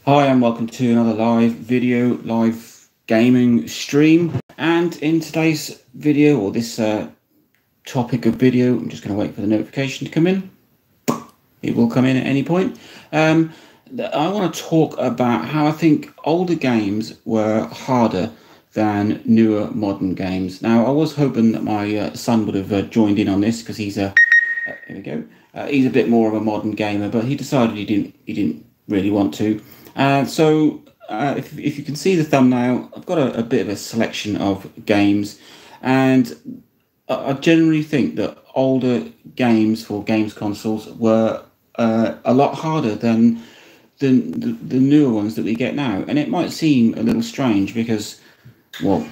Hi and welcome to another live gaming stream. And in today's video, or this topic of video, I'm just going to wait for the notification to come in. It will come in at any point. I want to talk about how I think older games were harder than newer modern games. Now, I was hoping that my son would have joined in on this because he's a here we go. He's a bit more of a modern gamer, but he decided he didn't really want to. If you can see the thumbnail, I've got a bit of a selection of games, and I generally think that older games for games consoles were a lot harder than the newer ones that we get now. And it might seem a little strange because, well,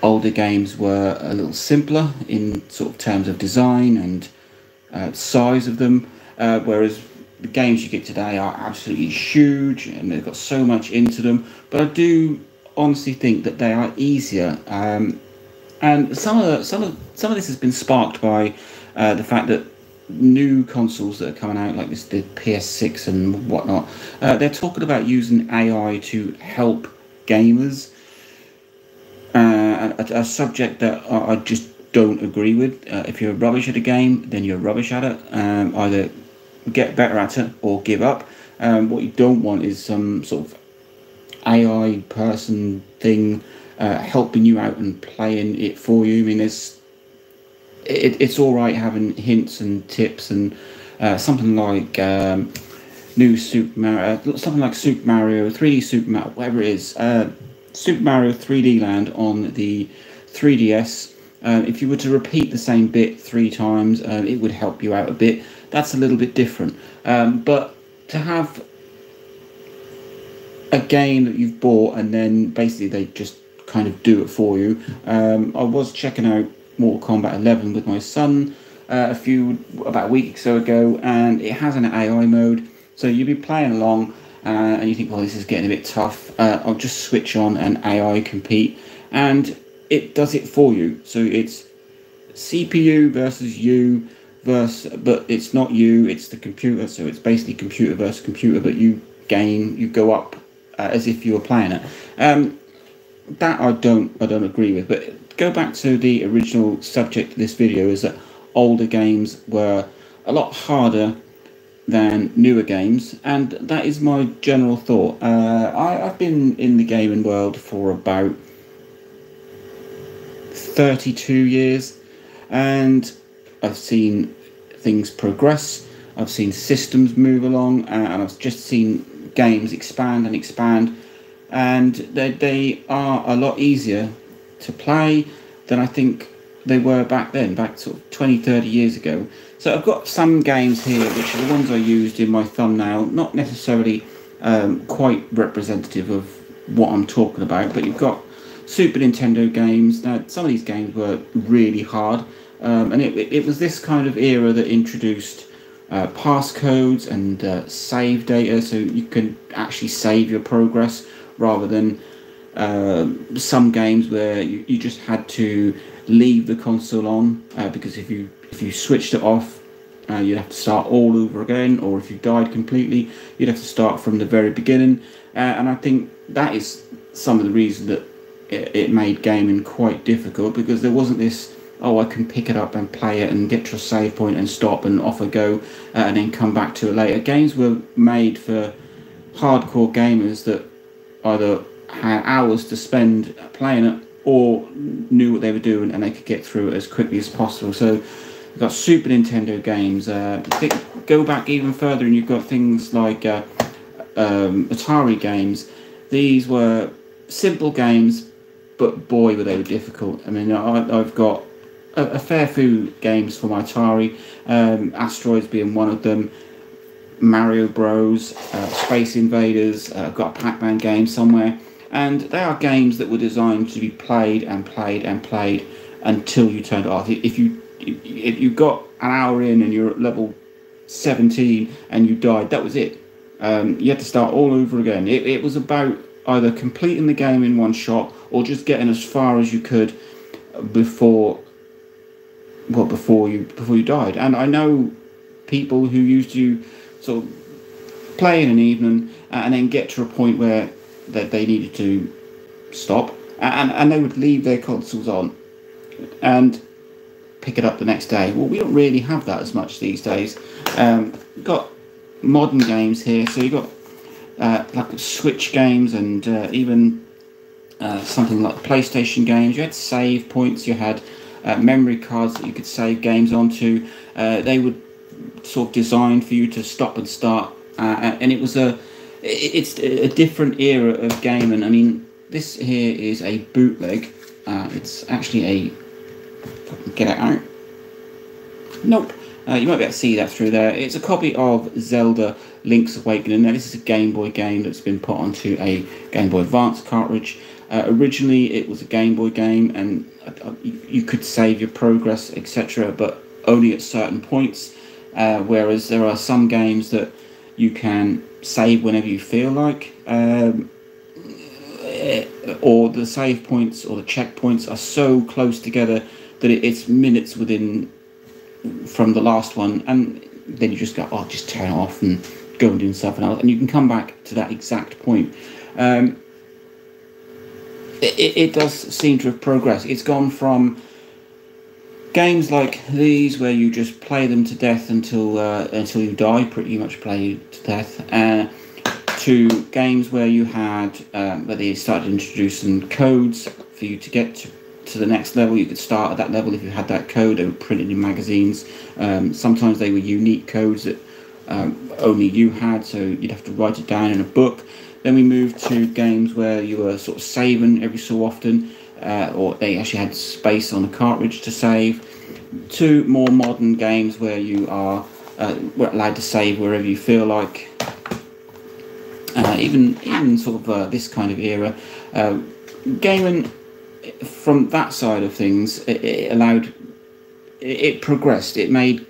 older games were a little simpler in sort of terms of design and size of them, whereas the games you get today are absolutely huge and they've got so much into them. But I do honestly think that they are easier, and some of this has been sparked by the fact that new consoles that are coming out, like the PS6 and whatnot, they're talking about using AI to help gamers, a subject that I just don't agree with. If you're rubbish at a game, then you're rubbish at it. Either get better at it or give up. What you don't want is some sort of AI person thing helping you out and playing it for you. I mean, it's all right having hints and tips and something like new Super Mario, something like Super Mario, 3D Super Mario, whatever it is, Super Mario 3D Land on the 3DS. If you were to repeat the same bit 3 times, it would help you out a bit. That's a little bit different. But to have a game that you've bought and then basically they just kind of do it for you. I was checking out Mortal Kombat 11 with my son about a week or so ago, and it has an AI mode. So you'll be playing along and you think, well, this is getting a bit tough. I'll just switch on an AI compete, and it does it for you. So it's CPU versus you, but it's not you, it's the computer. So it's basically computer versus computer, but you go up as if you were playing it. That I don't agree with. But go back to the original subject of this video, is that older games were a lot harder than newer games, and that is my general thought. I've been in the gaming world for about 32 years, and I've seen things progress, I've seen systems move along, and I've just seen games expand and expand, and they are a lot easier to play than I think they were back then, back sort of 20-30 years ago. So I've got some games here which are the ones I used in my thumbnail, not necessarily quite representative of what I'm talking about, but you've got Super Nintendo games. Now, some of these games were really hard, and it was this kind of era that introduced passcodes and save data, so you can actually save your progress rather than some games where you just had to leave the console on, because if you switched it off, you'd have to start all over again, or if you died completely, you'd have to start from the very beginning. And I think that is some of the reason that it made gaming quite difficult, because there wasn't this, oh, I can pick it up and play it and get to a save point and stop and off I go, and then come back to it later. Games were made for hardcore gamers that either had hours to spend playing it or knew what they were doing and they could get through it as quickly as possible. So you've got Super Nintendo games. Go back even further and you've got things like Atari games. These were simple games, but boy were they difficult. I mean, I've got a fair few games for my Atari, Asteroids being one of them, Mario Bros, Space Invaders, I've got a Pac-Man game somewhere, and they are games that were designed to be played and played and played until you turned it off. If you got an hour in and you're at level 17 and you died, that was it. You had to start all over again. It was about either completing the game in one shot or just getting as far as you could before you died. And I know people who used to sort of play in an evening, and then get to a point where they needed to stop, and they would leave their consoles on and pick it up the next day. Well, we don't really have that as much these days. We've got modern games here, so you've got like Switch games, and even something like PlayStation games. You had save points, you had memory cards that you could save games onto. They were sort of designed for you to stop and start, and it's a different era of gaming. I mean, this here is a bootleg. It's actually a, if I can get it out. Nope. You might be able to see that through there. It's a copy of Zelda Link's Awakening. Now, this is a Game Boy game that's been put onto a Game Boy Advance cartridge. Originally, it was a Game Boy game, and you could save your progress, etc., but only at certain points. Whereas there are some games that you can save whenever you feel like, or the save points or the checkpoints are so close together that it's minutes within from the last one, and then you just go, oh, just turn it off and go and do something else, and you can come back to that exact point. It does seem to have progressed. It's gone from games like these where you just play them to death until you die, pretty much play to death, to games where you had where they started introducing codes for you to get to the next level. You could start at that level if you had that code. They were printed in magazines. Sometimes they were unique codes that only you had, so you'd have to write it down in a book. Then we moved to games where you were sort of saving every so often, or they actually had space on the cartridge to save, to more modern games where you are allowed to save wherever you feel like. Even sort of this kind of era, gaming from that side of things, it progressed. It made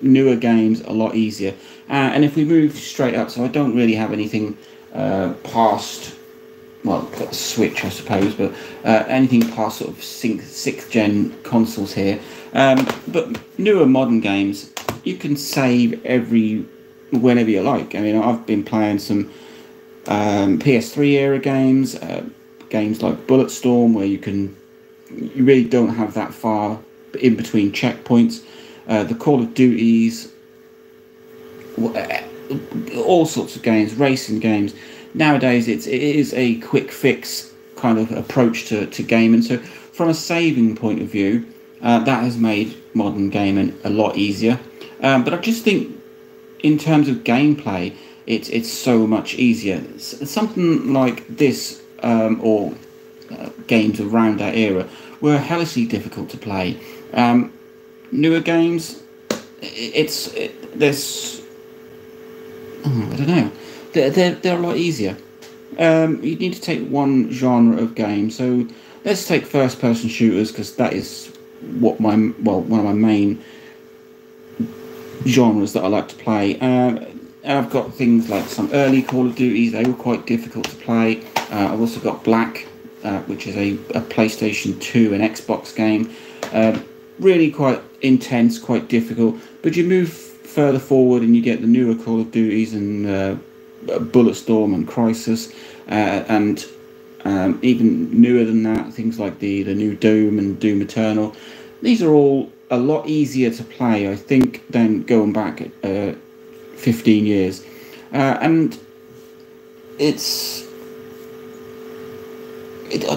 newer games a lot easier. And if we move straight up, so I don't really have anything past, well, Switch, I suppose, but anything past sort of sixth gen consoles here. But newer modern games, you can save whenever you like. I mean, I've been playing some PS3 era games, games like Bulletstorm, where you really don't have that far in between checkpoints. The Call of Duties, all sorts of games, racing games. Nowadays, it is a quick fix kind of approach to gaming. So, from a saving point of view, that has made modern gaming a lot easier. But I just think, in terms of gameplay, it's so much easier. Something like this, or games around that era, were hellishly difficult to play. Newer games, I don't know, they're a lot easier. You need to take one genre of game. So let's take first-person shooters, because that is one of my main genres that I like to play. I've got things like some early Call of Duties. They were quite difficult to play. I've also got Black, which is a PlayStation 2 and Xbox game. Really quite intense, quite difficult. But you move further forward and you get the newer Call of Duties and Bulletstorm and Crysis, and even newer than that, things like the new Doom and Doom Eternal. These are all a lot easier to play, I think, than going back 15 years. And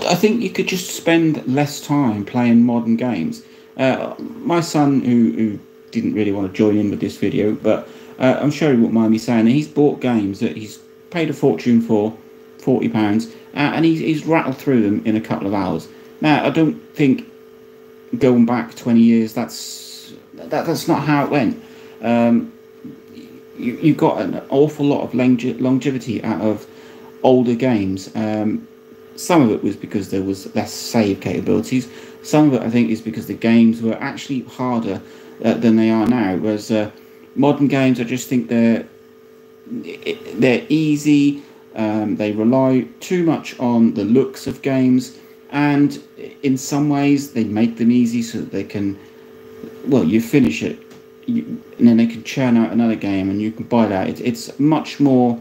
I think you could just spend less time playing modern games. My son, who didn't really want to join in with this video, but I'm sure he won't mind me saying that he's bought games that he's paid a fortune for, £40, and he's rattled through them in a couple of hours. Now, I don't think going back 20 years, that's not how it went. You got an awful lot of longevity out of older games. Some of it was because there was less save capabilities. Some of it, I think, is because the games were actually harder than they are now. Whereas modern games, I just think they're easy. They rely too much on the looks of games, and in some ways they make them easy so that they can, well, you finish it, and then they can churn out another game and you can buy that. It's much more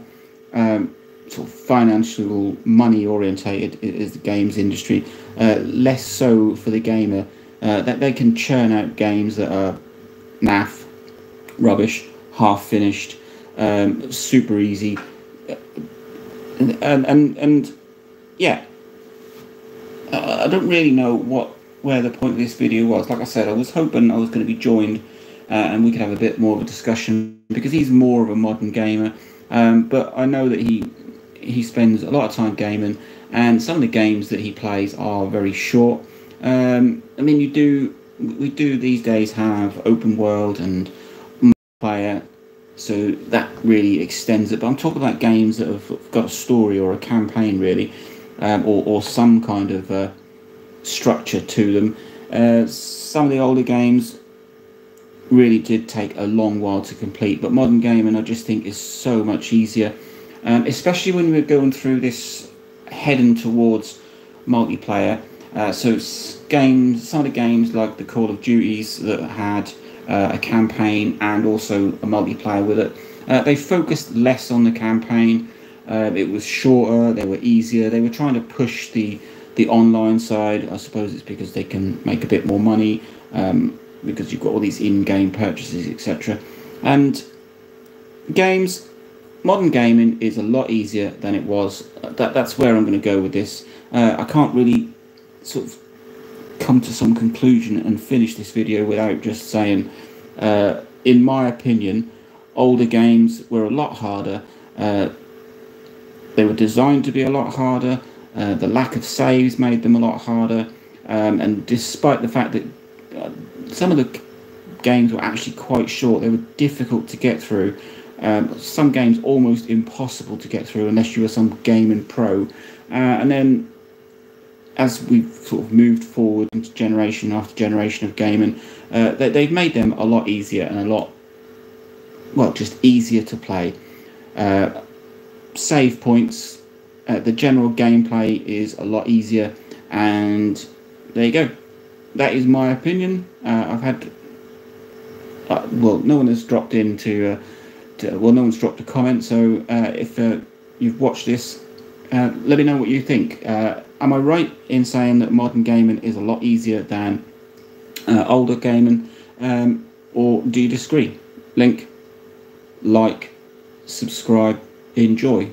sort of financial, money orientated is the games industry, less so for the gamer. That they can churn out games that are naff, rubbish, half finished, super easy, and yeah, I don't really know where the point of this video was. Like I said, I was hoping I was going to be joined and we could have a bit more of a discussion, because he's more of a modern gamer, but I know that he spends a lot of time gaming, and some of the games that he plays are very short. I mean, we do these days have open world and multiplayer, so that really extends it. But I'm talking about games that have got a story or a campaign, really, or some kind of structure to them. Some of the older games really did take a long while to complete, but modern gaming I just think is so much easier, especially when we're going through this heading towards multiplayer. So some of the games like the Call of Duties that had a campaign and also a multiplayer with it, they focused less on the campaign. It was shorter, they were easier, they were trying to push the online side. I suppose it's because they can make a bit more money, because you've got all these in-game purchases, etc. And modern gaming is a lot easier than it was. That's where I'm going to go with this. I can't really sort of come to some conclusion and finish this video without just saying, in my opinion, older games were a lot harder. They were designed to be a lot harder. The lack of saves made them a lot harder, and despite the fact that some of the games were actually quite short, they were difficult to get through. Some games almost impossible to get through unless you were some gaming pro. And then as we've sort of moved forward into generation after generation of gaming, they've made them a lot easier and a lot, well, just easier to play. Save points, the general gameplay is a lot easier, and there you go. That is my opinion. I've had, well, no one has dropped in no one's dropped a comment, so if you've watched this, let me know what you think. Am I right in saying that modern gaming is a lot easier than older gaming, or do you disagree? Like, subscribe, enjoy.